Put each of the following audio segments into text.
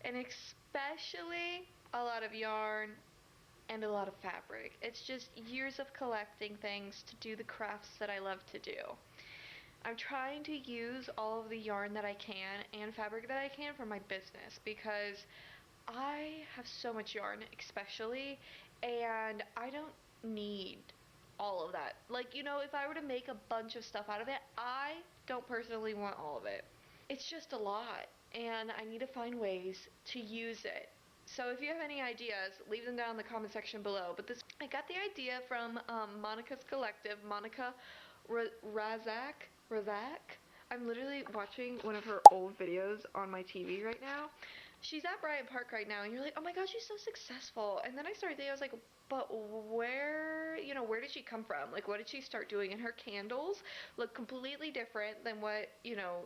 and especially a lot of yarn and a lot of fabric. It's just years of collecting things to do the crafts that I love to do. I'm trying to use all of the yarn that I can and fabric that I can for my business because I have so much yarn, especially, and I don't need all of that. Like, if I were to make a bunch of stuff out of it, I don't personally want all of it. It's just a lot, and I need to find ways to use it. So if you have any ideas, leave them down in the comment section below. But I got the idea from Monica's Collective, Monica Razak. I'm literally watching one of her old videos on my TV right now. She's at Bryant Park right now, and you're like, oh my gosh, she's so successful. And then I started thinking, I was like, but where did she come from? Like, what did she start doing? And her candles look completely different than what,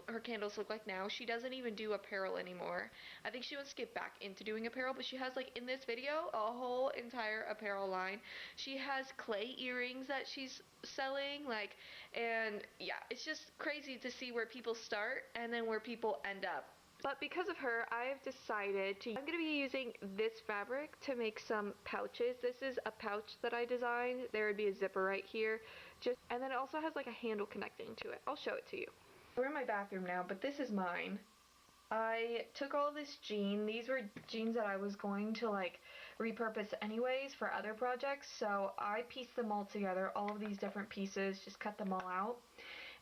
her candles look like now. She doesn't even do apparel anymore. I think she wants to get back into doing apparel, but she has, like, in this video, a whole entire apparel line. She has clay earrings that she's selling, like, and yeah, it's just crazy to see where people start and then where people end up. But because of her, I've decided I'm going to be using this fabric to make some pouches. This is a pouch that I designed. There would be a zipper right here. And then it also has like a handle connecting to it. I'll show it to you. We're in my bathroom now, but this is mine. I took all this jean. These were jeans that I was going to like repurpose anyways for other projects. So I pieced them all together, all of these different pieces, just cut them all out.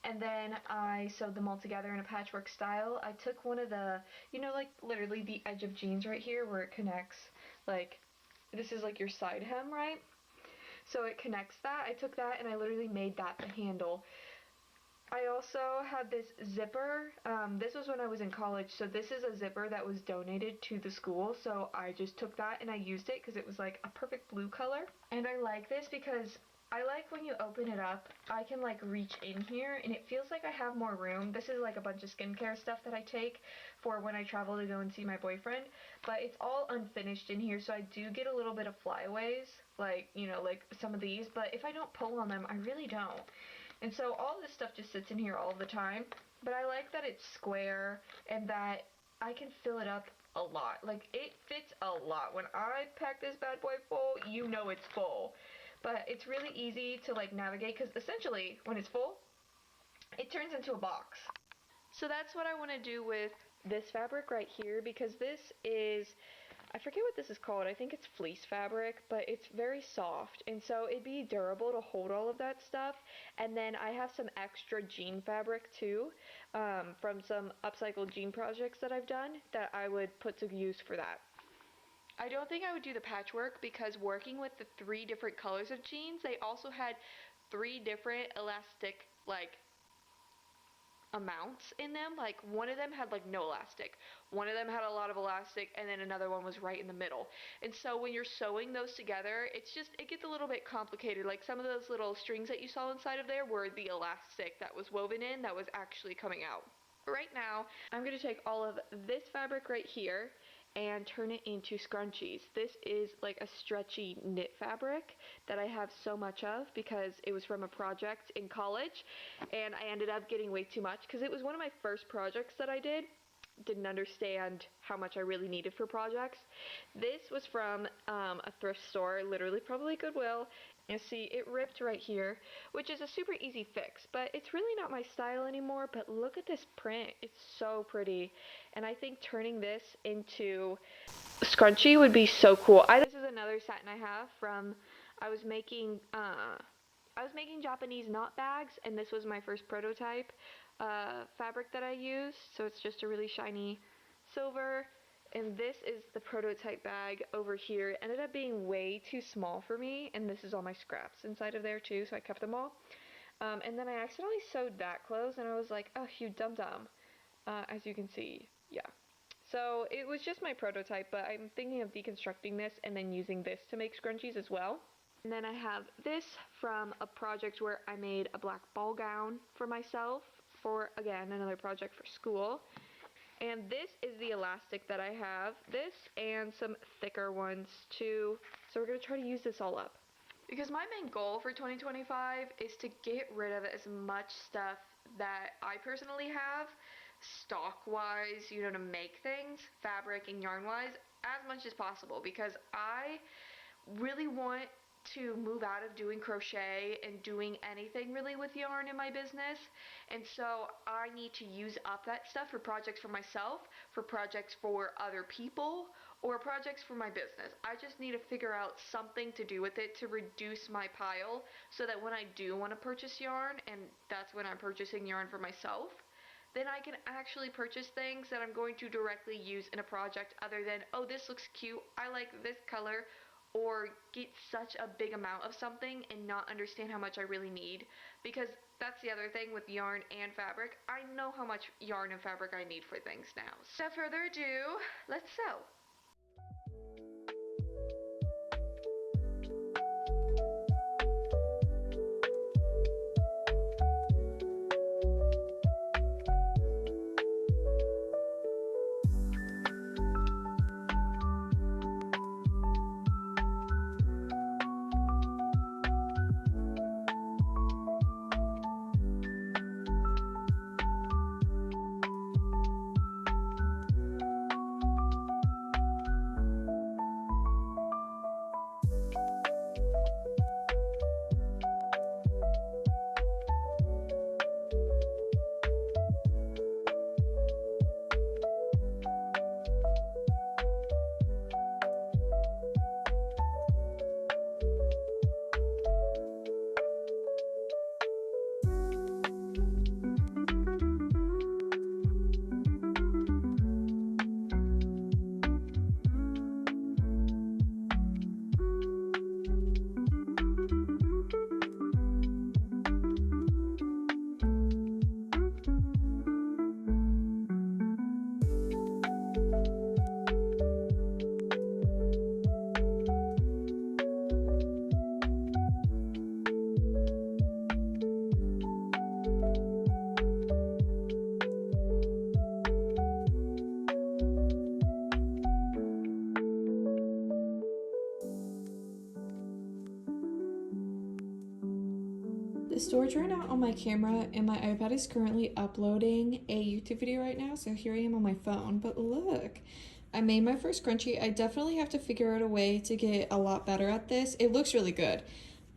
And then I sewed them all together in a patchwork style. I took one of the, like literally the edge of jeans right here where it connects, like, this is like your side hem, right? So it connects that. I took that and I literally made that the handle. I also had this zipper. This was when I was in college, so this is a zipper that was donated to the school, so I just took that and I used it because it was like a perfect blue color. And I like this because I like when you open it up, I can like reach in here and it feels like I have more room. This is like a bunch of skincare stuff that I take for when I travel to go and see my boyfriend, but it's all unfinished in here, so I do get a little bit of flyaways, like, like some of these, but if I don't pull on them, I really don't. And so all this stuff just sits in here all the time, but I like that it's square and that I can fill it up a lot. Like, it fits a lot. When I pack this bad boy full, it's full. But it's really easy to like navigate because essentially when it's full, it turns into a box. So that's what I want to do with this fabric right here, because this is, I forget what this is called, I think it's fleece fabric, but it's very soft, and so it'd be durable to hold all of that stuff. And then I have some extra jean fabric too, from some upcycled jean projects that I've done that I would put to use for that. I don't think I would do the patchwork because working with the 3 different colors of jeans, they also had 3 different elastic, like, amounts in them. Like, one of them had like no elastic, one of them had a lot of elastic, and then another one was right in the middle. And so when you're sewing those together, it gets a little bit complicated. Like, some of those little strings that you saw inside of there were the elastic that was woven in that was actually coming out. Right now, I'm going to take all of this fabric right here and turn it into scrunchies. This is like a stretchy knit fabric that I have so much of because it was from a project in college, and I ended up getting way too much because it was one of my first projects that I didn't understand how much I really needed for projects. This was from a thrift store, literally probably Goodwill. You see, it ripped right here, which is a super easy fix, but it's really not my style anymore. But look at this print, it's so pretty, and I think turning this into a scrunchie would be so cool. This is another satin I have from, I was making Japanese knot bags, and this was my first prototype fabric that I used, so it's just a really shiny silver. And this is the prototype bag over here. It ended up being way too small for me, and this is all my scraps inside of there too, so I kept them all. And then I accidentally sewed that closed, and I was like, oh, you dum-dum, as you can see, yeah. So it was just my prototype, but I'm thinking of deconstructing this and then using this to make scrunchies as well. And then I have this from a project where I made a black ball gown for myself for, again, another project for school. And this is the elastic that I have, this and some thicker ones too. So we're going to try to use this all up. Because my main goal for 2025 is to get rid of as much stuff that I personally have stock-wise, you know, to make things, fabric and yarn-wise, as much as possible, because I really want to move out of doing crochet and doing anything really with yarn in my business, and so I need to use up that stuff for projects for myself, for projects for other people, or projects for my business. I just need to figure out something to do with it to reduce my pile, so that when I do want to purchase yarn, and that's when I'm purchasing yarn for myself, then I can actually purchase things that I'm going to directly use in a project, other than, oh, this looks cute, I like this color, or get such a big amount of something and not understand how much I really need. Because that's the other thing with yarn and fabric. I know how much yarn and fabric I need for things now. So without further ado, let's sew. The storage ran out on my camera and my iPad is currently uploading a YouTube video right now, so here I am on my phone. But look, I made my first scrunchie. I definitely have to figure out a way to get a lot better at this. It looks really good,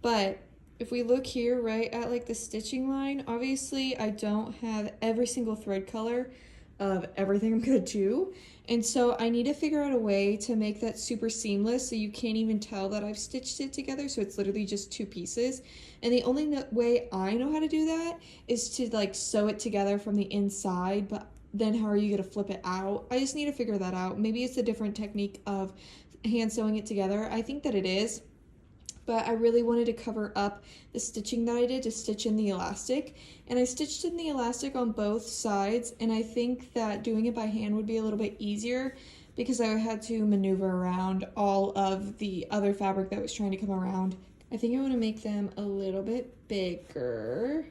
but if we look here right at like the stitching line, obviously I don't have every single thread color of everything I'm gonna do, and so I need to figure out a way to make that super seamless so you can't even tell that I've stitched it together, so it's literally just two pieces. And the only way I know how to do that is to like sew it together from the inside, but then how are you gonna flip it out? I just need to figure that out. Maybe it's a different technique of hand sewing it together. I think that it is, but I really wanted to cover up the stitching that I did to stitch in the elastic. And I stitched in the elastic on both sides, and I think that doing it by hand would be a little bit easier because I had to maneuver around all of the other fabric that was trying to come around. I think I want to make them a little bit bigger.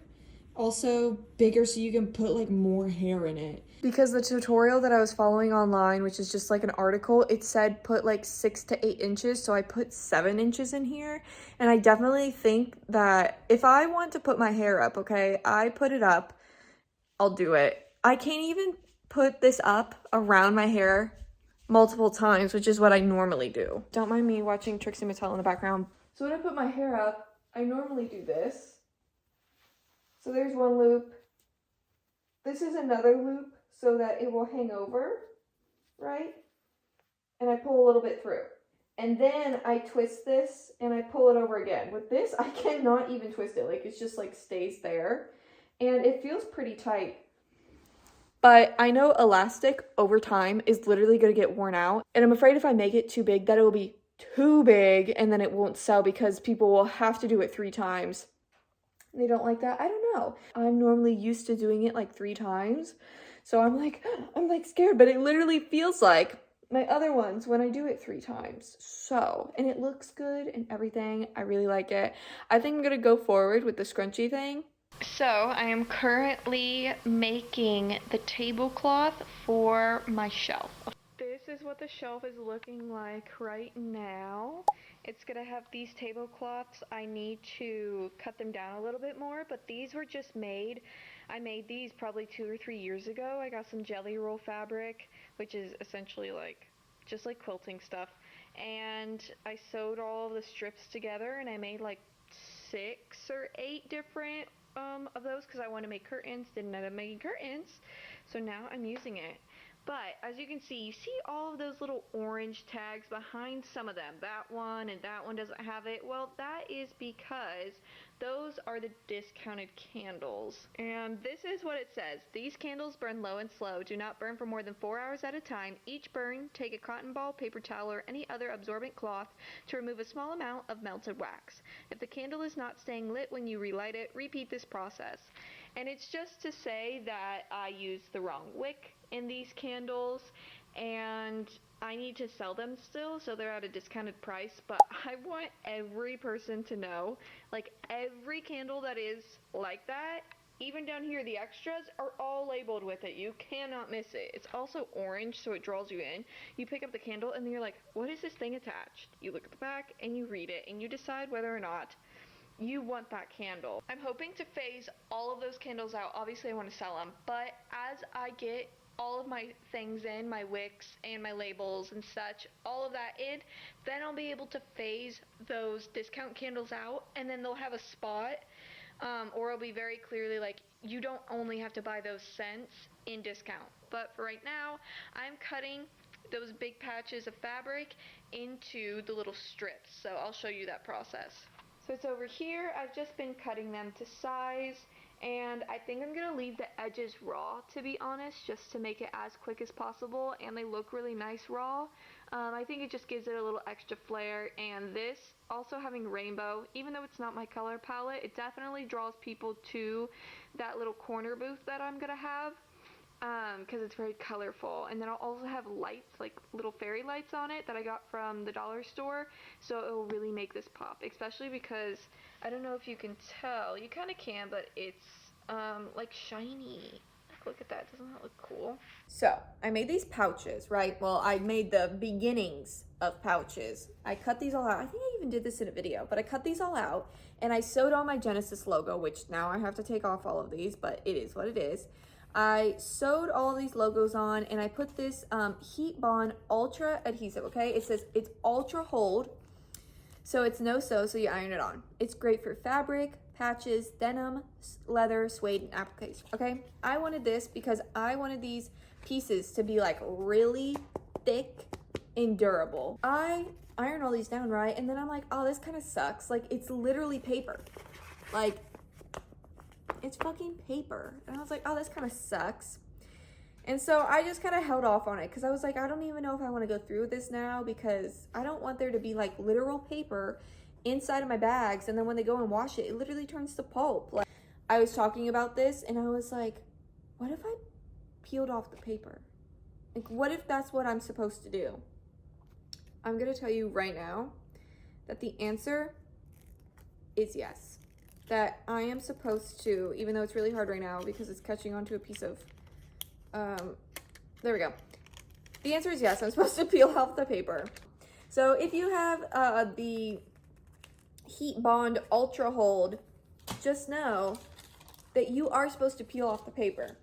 Also bigger so you can put like more hair in it. Because the tutorial that I was following online, which is just like an article, it said put like 6 to 8 inches, so I put 7 inches in here. And I definitely think that if I want to put my hair up, okay, I put it up, I'll do it. I can't even put this up around my hair multiple times, which is what I normally do. Don't mind me watching Trixie Mattel in the background. So when I put my hair up, I normally do this. So there's one loop. This is another loop so that it will hang over, right? And I pull a little bit through. And then I twist this and I pull it over again. With this, I cannot even twist it. Like, it's just like stays there. And it feels pretty tight. But I know elastic over time is literally going to get worn out. And I'm afraid if I make it too big that it will be too big and then it won't sell because people will have to do it 3 times. They don't like that. I don't know. I'm normally used to doing it like 3 times. So I'm like scared, but it literally feels like my other ones when I do it 3 times. So, and it looks good and everything. I really like it. I think I'm gonna go forward with the scrunchie thing. So I am currently making the tablecloth for my shelf. This is what the shelf is looking like right now. It's gonna have these tablecloths. I need to cut them down a little bit more, but these were just made I made these probably 2 or 3 years ago. I got some jelly roll fabric, which is essentially like just like quilting stuff, and I sewed all of the strips together, and I made like 6 or 8 different of those because I want to make curtains. Didn't end up making curtains, so now I'm using it. But as you can see, you see all of those little orange tags behind some of them. That one and that one doesn't have it. Well, that is because those are the discounted candles. And this is what it says. These candles burn low and slow. Do not burn for more than 4 hours at a time. Each burn, take a cotton ball, paper towel, or any other absorbent cloth to remove a small amount of melted wax. If the candle is not staying lit when you relight it, repeat this process. And it's just to say that I used the wrong wick in these candles, and I need to sell them still, so they're at a discounted price. But I want every person to know, like, every candle that is like that, even down here, the extras are all labeled with it. You cannot miss it. It's also orange, so it draws you in. You pick up the candle, and then you're like, what is this thing attached? You look at the back, and you read it, and you decide whether or not you want that candle. I'm hoping to phase all of those candles out. Obviously, I want to sell them, but as I get all of my things in, my wicks and my labels and such, all of that in, then I'll be able to phase those discount candles out, and then they'll have a spot, or it'll be very clearly like, you don't only have to buy those scents in discount. But for right now, I'm cutting those big patches of fabric into the little strips, so I'll show you that process. So it's over here. I've just been cutting them to size, and I think I'm going to leave the edges raw, to be honest, just to make it as quick as possible, and they look really nice raw. I think it just gives it a little extra flair, and this, also having rainbow, even though it's not my color palette, it definitely draws people to that little corner booth that I'm going to have. Because it's very colorful, and then I'll also have lights, like little fairy lights on it that I got from the dollar store, so it will really make this pop, especially because, I don't know if you can tell, you kind of can, but it's like shiny. Look at that, doesn't that look cool? So I made these pouches, right? Well, I made the beginnings of pouches. I cut these all out. I think I even did this in a video, but I cut these all out, and I sewed on my Genesis logo, which now I have to take off all of these, but it is what it is. I sewed all these logos on, and I put this Heat Bond Ultra adhesive, okay? It says it's Ultra Hold, so it's no sew, so you iron it on. It's great for fabric, patches, denim, leather, suede, and appliques, okay? I wanted this because I wanted these pieces to be like really thick and durable. I iron all these down, right? And then I'm like, oh, this kind of sucks. Like, it's literally paper. Like, it's fucking paper. And I was like, oh, this kind of sucks. And so I just kind of held off on it because I was like, I don't even know if I want to go through with this now, because I don't want there to be like literal paper inside of my bags, and then when they go and wash it, it literally turns to pulp. Like, I was talking about this, and I was like, what if I peeled off the paper? Like, what if that's what I'm supposed to do? I'm gonna tell you right now that the answer is yes. That I am supposed to, even though it's really hard right now because it's catching onto a piece of, there we go. The answer is yes, I'm supposed to peel off the paper. So if you have the Heat Bond Ultra Hold, just know that you are supposed to peel off the paper.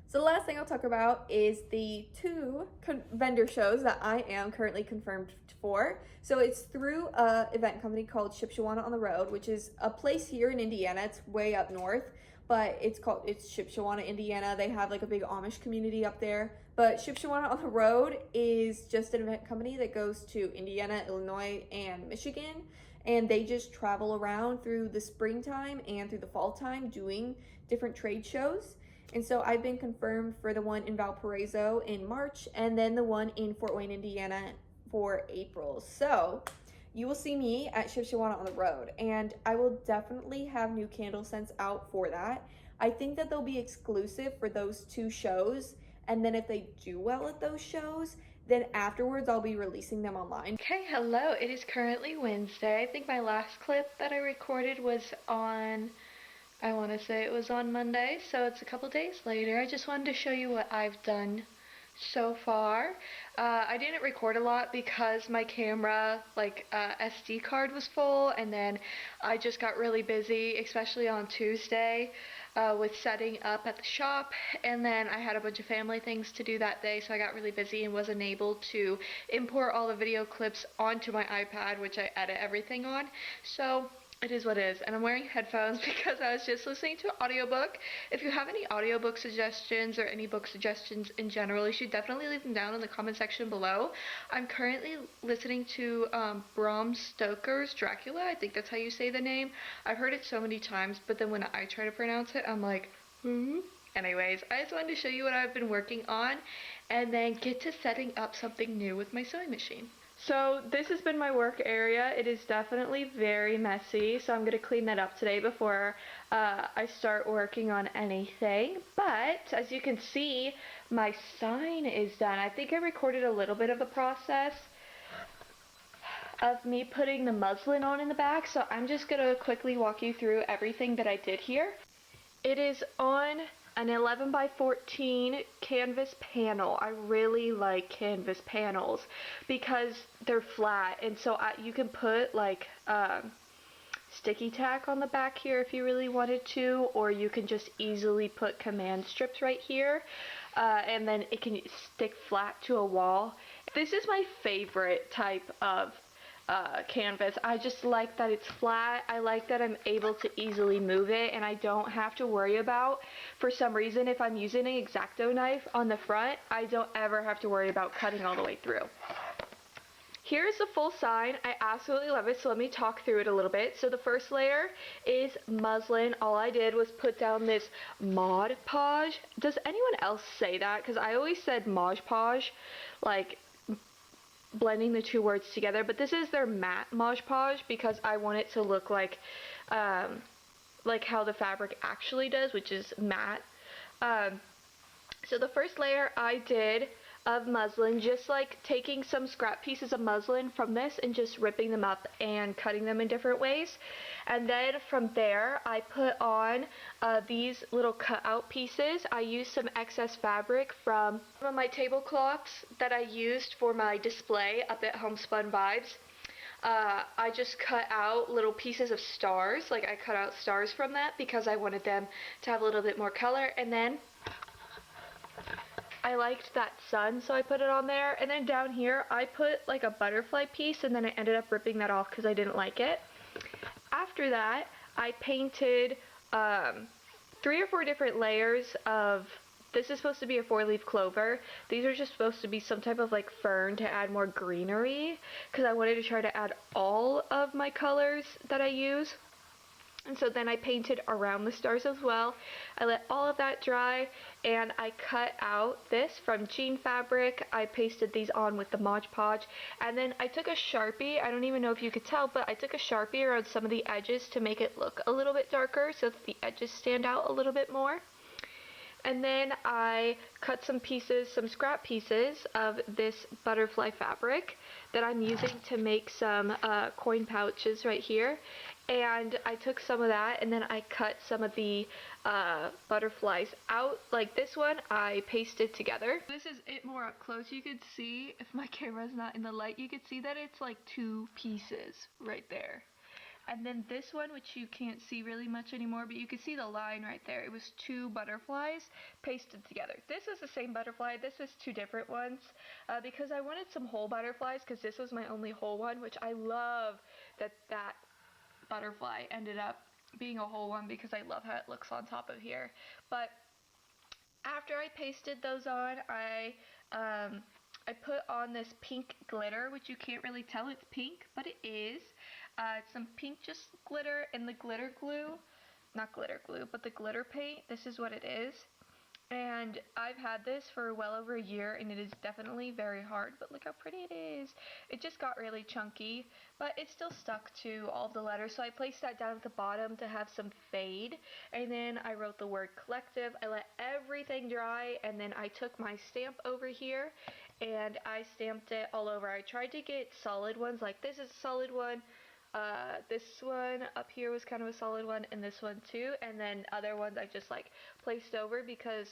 So the last thing I'll talk about is the two vendor shows that I am currently confirmed for. So it's through a event company called Shipshewana on the Road, which is a place here in Indiana. It's way up north, but it's Shipshewana, Indiana. They have like a big Amish community up there. But Shipshewana on the Road is just an event company that goes to Indiana, Illinois, and Michigan. And they just travel around through the springtime and through the fall time doing different trade shows. And so I've been confirmed for the one in Valparaiso in March, and then the one in Fort Wayne, Indiana for April. So you will see me at Shipshewana on the Road, and I will definitely have new candle scents out for that. I think that they'll be exclusive for those two shows, and then if they do well at those shows, then afterwards I'll be releasing them online. Okay, hello, it is currently Wednesday. I think my last clip that I recorded was on, I want to say it was on Monday, so it's a couple days later. I just wanted to show you what I've done so far. I didn't record a lot because my camera, like, SD card was full, and then I just got really busy, especially on Tuesday, with setting up at the shop, and then I had a bunch of family things to do that day, so I got really busy and wasn't able to import all the video clips onto my iPad, which I edit everything on. So it is what it is, and I'm wearing headphones because I was just listening to an audiobook. If you have any audiobook suggestions or any book suggestions in general, you should definitely leave them down in the comment section below. I'm currently listening to Bram Stoker's Dracula. I think that's how you say the name. I've heard it so many times, but then when I try to pronounce it, I'm like, hmm? Anyways, I just wanted to show you what I've been working on and then get to setting up something new with my sewing machine. So this has been my work area. It is definitely very messy, so I'm going to clean that up today before I start working on anything. But as you can see, my sign is done. I think I recorded a little bit of the process of me putting the muslin on in the back, so I'm just going to quickly walk you through everything that I did here. It is on an 11 by 14 canvas panel. I really like canvas panels because they're flat, and so you can put like sticky tack on the back here if you really wanted to, or you can just easily put command strips right here, and then it can stick flat to a wall. This is my favorite type of canvas. I just like that it's flat. I like that I'm able to easily move it, and I don't have to worry about, for some reason, if I'm using an X-Acto knife on the front, I don't ever have to worry about cutting all the way through. Here's the full sign. I absolutely love it, so let me talk through it a little bit. So the first layer is muslin. All I did was put down this Mod Podge. Does anyone else say that? Because I always said Mod Podge, like blending the two words together, but this is their matte Mod Podge because I want it to look like how the fabric actually does, which is matte. So the first layer I did of muslin, just like taking some scrap pieces of muslin from this and just ripping them up and cutting them in different ways. And then from there I put on these little cutout pieces. I used some excess fabric from some of my tablecloths that I used for my display up at Homespun Vibes. I just cut out little pieces of stars, like I cut out stars from that because I wanted them to have a little bit more color, and then I liked that sun, so I put it on there. And then down here I put like a butterfly piece, and then I ended up ripping that off because I didn't like it. After that I painted 3 or 4 different layers of, this is supposed to be a 4-leaf clover. These are just supposed to be some type of like fern to add more greenery, because I wanted to try to add all of my colors that I use. And so then I painted around the stars as well. I let all of that dry, and I cut out this from jean fabric. I pasted these on with the Mod Podge, and then I took a Sharpie. I don't even know if you could tell, but I took a Sharpie around some of the edges to make it look a little bit darker so that the edges stand out a little bit more. And then I cut some pieces, some scrap pieces of this butterfly fabric that I'm using to make some coin pouches right here. And I took some of that, and then I cut some of the butterflies out. Like this one, I pasted together. This is it more up close. You could see, if my camera's not in the light, you could see that it's like 2 pieces right there. And then this one, which you can't see really much anymore, but you can see the line right there. It was 2 butterflies pasted together. This is the same butterfly. This is 2 different ones because I wanted some whole butterflies, because this was my only whole one, which I love that butterfly ended up being a whole one because I love how it looks on top of here. But after I pasted those on, I put on this pink glitter, which you can't really tell it's pink, but it is. It's some pink just glitter, and the glitter glue, not glitter glue, but the glitter paint, this is what it is. And I've had this for well over a year, and it is definitely very hard, but look how pretty it is. It just got really chunky, but it still stuck to all of the letters, so I placed that down at the bottom to have some fade, and then I wrote the word collective. I let everything dry, and then I took my stamp over here, and I stamped it all over. I tried to get solid ones, like this is a solid one. This one up here was kind of a solid one, and this one too, and then other ones I just like placed over because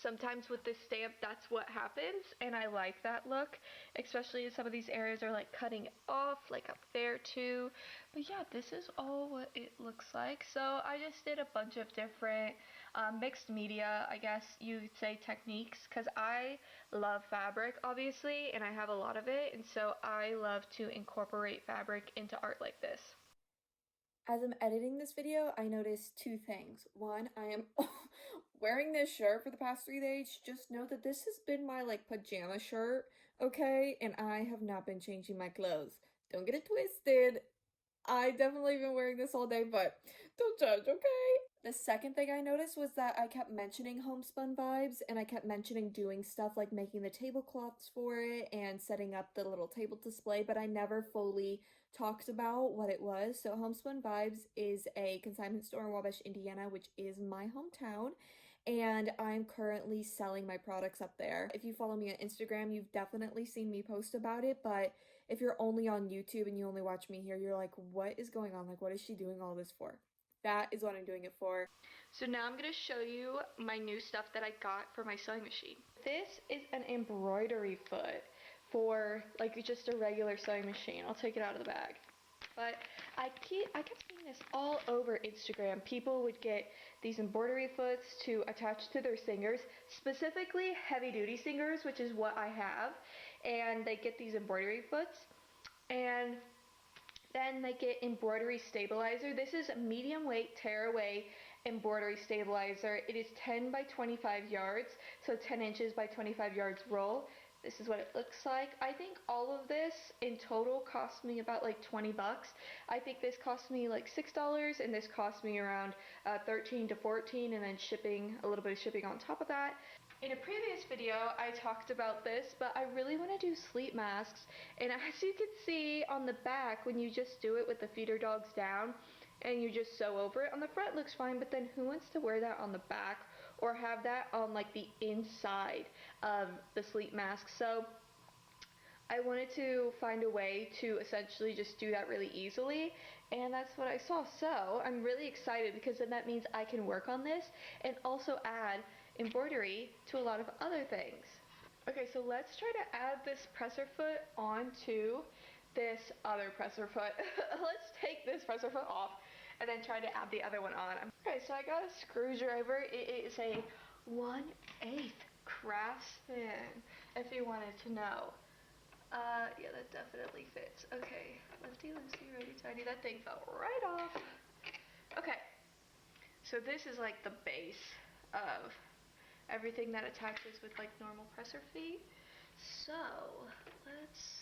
sometimes with this stamp that's what happens, and I like that look, especially some of these areas are like cutting off, like up there too. But yeah, this is all what it looks like. So I just did a bunch of different mixed media, I guess you could say, techniques, because I love fabric obviously, and I have a lot of it, and so I love to incorporate fabric into art like this. As I'm editing this video, I noticed two things. One, I am wearing this shirt for the past 3 days. Just know that this has been my like pajama shirt, okay? And I have not been changing my clothes. Don't get it twisted. I definitely been wearing this all day, but don't judge, okay? The second thing I noticed was that I kept mentioning homespun vibes, and I kept mentioning doing stuff like making the tablecloths for it and setting up the little table display, but I never fully talked about what it was. So homespun vibes is a consignment store in Wabash, Indiana, which is my hometown, and I'm currently selling my products up there. If you follow me on Instagram, you've definitely seen me post about it, but if you're only on YouTube and you only watch me here, you're like, what is going on? Like, what is she doing all this for? That is what I'm doing it for. So now I'm going to show you my new stuff that I got for my sewing machine. This is an embroidery foot for like just a regular sewing machine. I'll take it out of the bag. But I kept seeing this all over Instagram. People would get these embroidery foots to attach to their singers, specifically heavy duty singers, which is what I have. And they get these embroidery foots, and then they get embroidery stabilizer. This is a medium weight tearaway embroidery stabilizer. It is 10 by 25 yards, so 10 inches by 25 yards roll. This is what it looks like. I think all of this in total cost me about like 20 bucks. I think this cost me like $6, and this cost me around 13 to 14, and then shipping, a little bit of shipping on top of that. In a previous video, I talked about this, but I really want to do sleep masks, and as you can see on the back, when you just do it with the feeder dogs down, and you just sew over it, on the front looks fine, but then who wants to wear that on the back, or have that on like the inside of the sleep mask? So I wanted to find a way to essentially just do that really easily, and that's what I saw. So I'm really excited, because then that means I can work on this and also add embroidery to a lot of other things. Okay, so let's try to add this presser foot onto this other presser foot. Let's take this presser foot off and then try to add the other one on. Okay, so I got a screwdriver. It is a 1/8 Craftsman, if you wanted to know. Yeah, that definitely fits. Okay, lefty loosey, righty tighty. That thing fell right off. Okay, so this is like the base of everything that attaches with like normal presser feet. So let's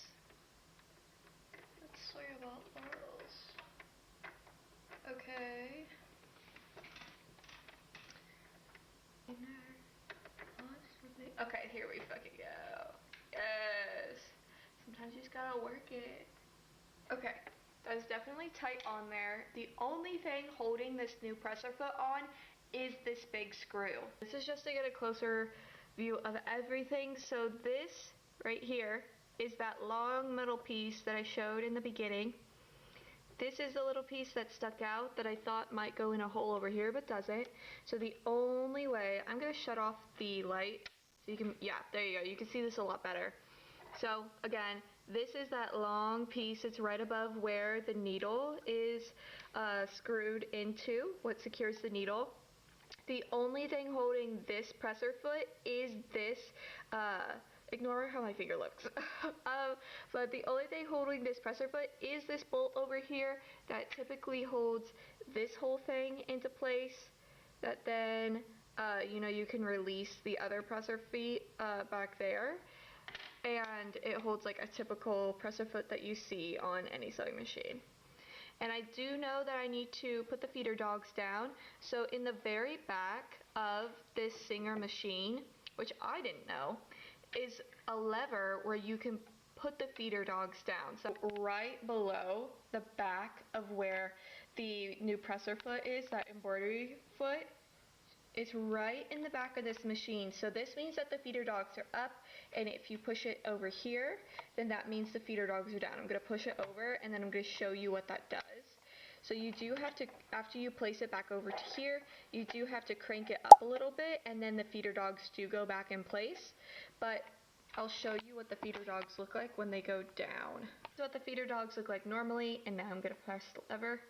sorry about those. Okay. Okay, here we fucking go. Yes. Sometimes you just gotta work it. Okay, that's definitely tight on there. The only thing holding this new presser foot on is this big screw. This is just to get a closer view of everything. So this right here is that long middle piece that I showed in the beginning. This is the little piece that stuck out that I thought might go in a hole over here, but doesn't. So the only way, I'm gonna shut off the light so you can, yeah, there you go. You can see this a lot better. So again, this is that long piece. It's right above where the needle is screwed into, what secures the needle. The only thing holding this presser foot is this, ignore how my finger looks. But the only thing holding this presser foot is this bolt over here that typically holds this whole thing into place, that then, you know, you can release the other presser feet back there. And it holds like a typical presser foot that you see on any sewing machine. And I do know that I need to put the feeder dogs down. So in the very back of this Singer machine, which I didn't know, is a lever where you can put the feeder dogs down. So right below the back of where the new presser foot is, that embroidery foot, it's right in the back of this machine. So this means that the feeder dogs are up, and if you push it over here, then that means the feeder dogs are down. I'm going to push it over, and then I'm going to show you what that does. So you do have to, after you place it back over to here, you do have to crank it up a little bit, and then the feeder dogs do go back in place. But I'll show you what the feeder dogs look like when they go down. This is what the feeder dogs look like normally, and now I'm going to press the lever.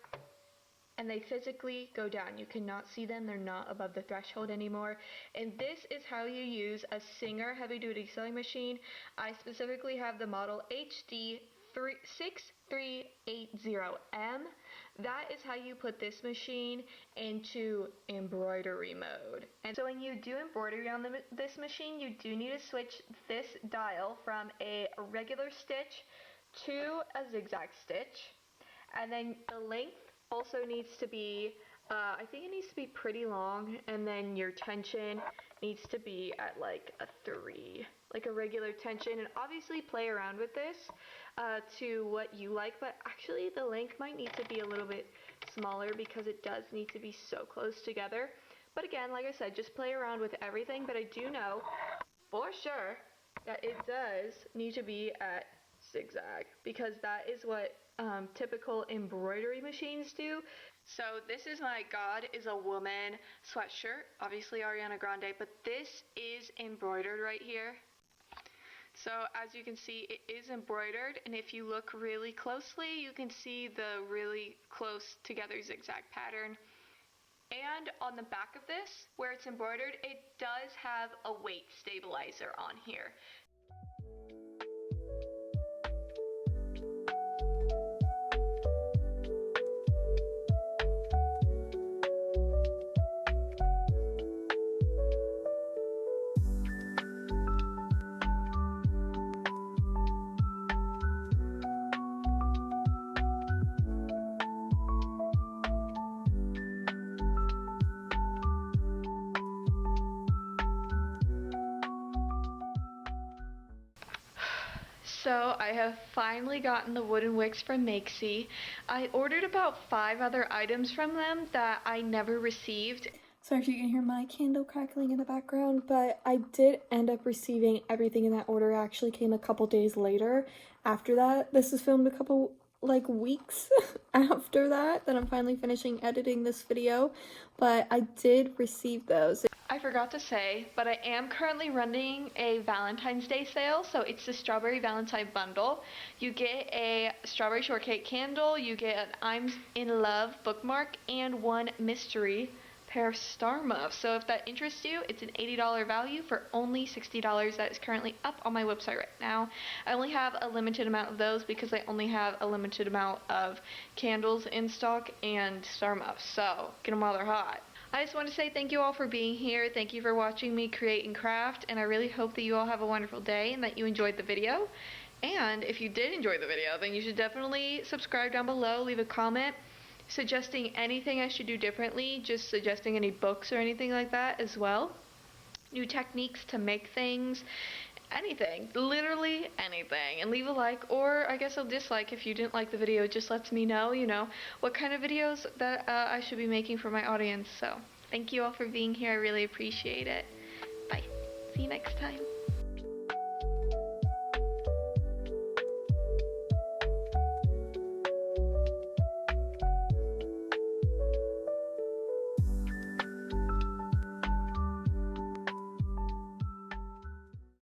And they physically go down. You cannot see them. They're not above the threshold anymore. And this is how you use a Singer heavy-duty sewing machine. I specifically have the model HD6380M. That is how you put this machine into embroidery mode. And so when you do embroidery on this machine, you do need to switch this dial from a regular stitch to a zigzag stitch. And then the length also needs to be, I think it needs to be pretty long, and then your tension needs to be at like a 3, like a regular tension. And obviously play around with this to what you like, but actually the length might need to be a little bit smaller because it does need to be so close together. But again, like I said, just play around with everything, but I do know for sure that it does need to be at zigzag, because that is what typical embroidery machines do. So this is my God is a Woman sweatshirt, obviously Ariana Grande, but this is embroidered right here. So as you can see, it is embroidered, and if you look really closely, you can see the really close together zigzag pattern. And on the back of this, where it's embroidered, it does have a weight stabilizer on here. So I have finally gotten the wooden wicks from Makesy. I ordered about 5 other items from them that I never received. Sorry if you can hear my candle crackling in the background, but I did end up receiving everything in that order. It actually came a couple days later after that. This is filmed a couple weeks after that I'm finally finishing editing this video, but I did receive those. I forgot to say, but I am currently running a Valentine's Day sale, so it's the Strawberry Valentine Bundle. You get a strawberry shortcake candle, you get an I'm in Love bookmark, and 1 mystery pair of star muffs. So if that interests you, it's an $80 value for only $60. That is currently up on my website right now. I only have a limited amount of those because I only have a limited amount of candles in stock and star muffs, so get them while they're hot. I just want to say thank you all for being here. Thank you for watching me create and craft, and I really hope that you all have a wonderful day and that you enjoyed the video. And if you did enjoy the video, then you should definitely subscribe down below, leave a comment suggesting anything I should do differently, just suggesting any books or anything like that as well. New techniques to make things, anything, literally anything. And leave a like, or I guess a dislike if you didn't like the video. It just lets me know, you know, what kind of videos that I should be making for my audience. So thank you all for being here. I really appreciate it. Bye. See you next time.